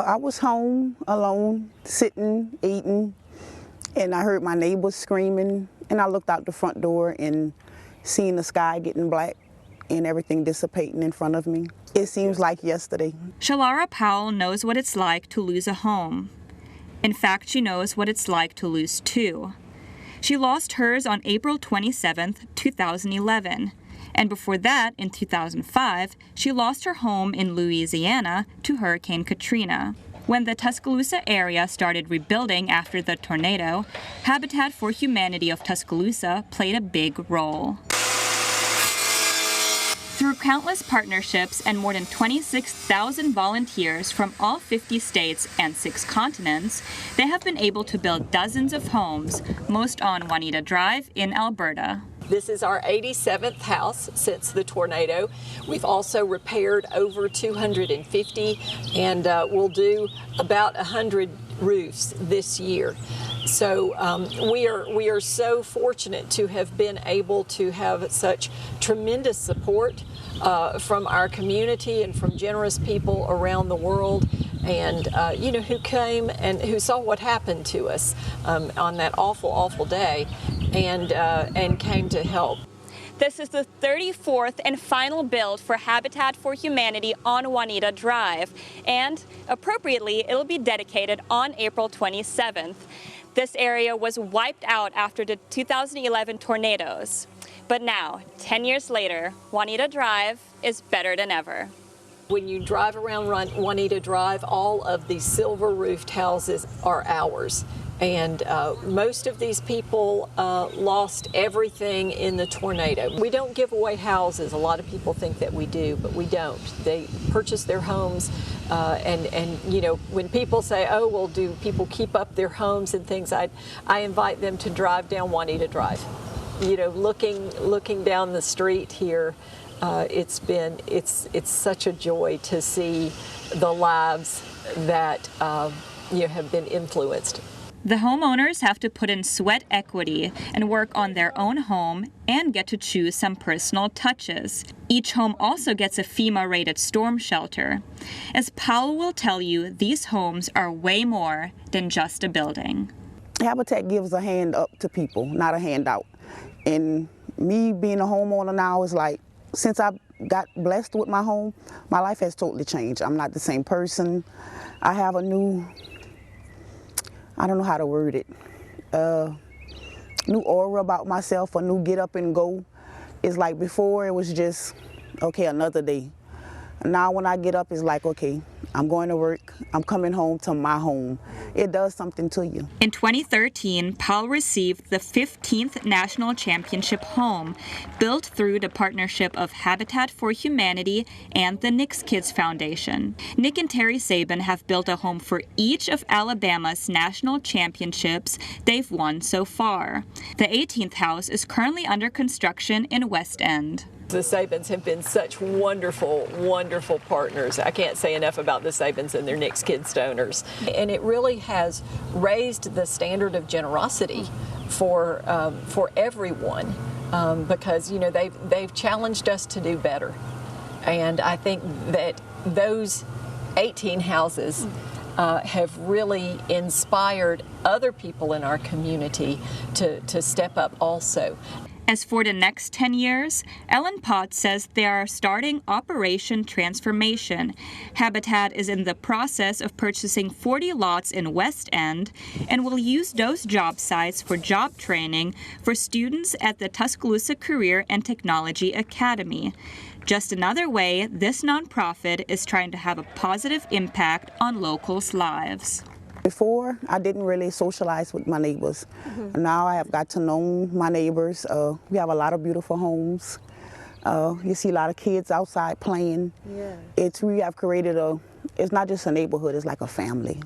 I was home alone, sitting, eating, and I heard my neighbors screaming, and I looked out the front door and seen the sky getting black and everything dissipating in front of me. It seems like yesterday. Shalara Powell knows what it's like to lose a home. In fact, she knows what it's like to lose two. She lost hers on April 27, 2011. And before that, in 2005, she lost her home in Louisiana to Hurricane Katrina. When the Tuscaloosa area started rebuilding after the tornado, Habitat for Humanity of Tuscaloosa played a big role. Through countless partnerships and more than 26,000 volunteers from all 50 states and 6 continents, they have been able to build dozens of homes, most on Juanita Drive in Alberta. This is our 87th house since the tornado. We've also repaired over 250 and we'll do about 100 roofs this year. So we are so fortunate to have been able to have such tremendous support from our community and from generous people around the world, and who came and who saw what happened to us on that awful day, and came to help. This is the 34th and final build for Habitat for Humanity on Juanita Drive, and appropriately, it'll be dedicated on April 27th. This area was wiped out after the 2011 tornadoes. But now, 10 years later, Juanita Drive is better than ever. When you drive around Juanita Drive, all of these silver roofed houses are ours. And most of these people lost everything in the tornado. We don't give away houses. A lot of people think that we do, but we don't. They purchase their homes, and when people say, "Oh, well, do people keep up their homes and things?" I invite them to drive down Juanita Drive. Looking down the street here, it's such a joy to see the lives that have been influenced. The homeowners have to put in sweat equity and work on their own home and get to choose some personal touches. Each home also gets a FEMA-rated storm shelter. As Powell will tell you, these homes are way more than just a building. Habitat gives a hand up to people, not a handout. And me being a homeowner now is like, since I got blessed with my home, my life has totally changed. I'm not the same person. I have a new, I don't know how to word it, new aura about myself, a new get up and go. It's like before it was just, okay, another day. Now when I get up, it's like, okay, I'm going to work, I'm coming home to my home. It does something to you. In 2013, Powell received the 15th National Championship home, built through the partnership of Habitat for Humanity and the Knicks Kids Foundation. Nick and Terry Sabin have built a home for each of Alabama's national championships they've won so far. The 18th house is currently under construction in West End. The Sabins have been such wonderful, wonderful partners. I can't say enough about the Sabins and their Knicks Kids donors. And it really has raised the standard of generosity for everyone, because they've challenged us to do better. And I think that those 18 houses have really inspired other people in our community to step up also. As for the next 10 years, Ellen Potts says they are starting Operation Transformation. Habitat is in the process of purchasing 40 lots in West End and will use those job sites for job training for students at the Tuscaloosa Career and Technology Academy. Just another way this nonprofit is trying to have a positive impact on locals' lives. Before, I didn't really socialize with my neighbors. Now I have got to know my neighbors. We have a lot of beautiful homes. You see a lot of kids outside playing. Yeah. We have created it's not just a neighborhood, it's like a family.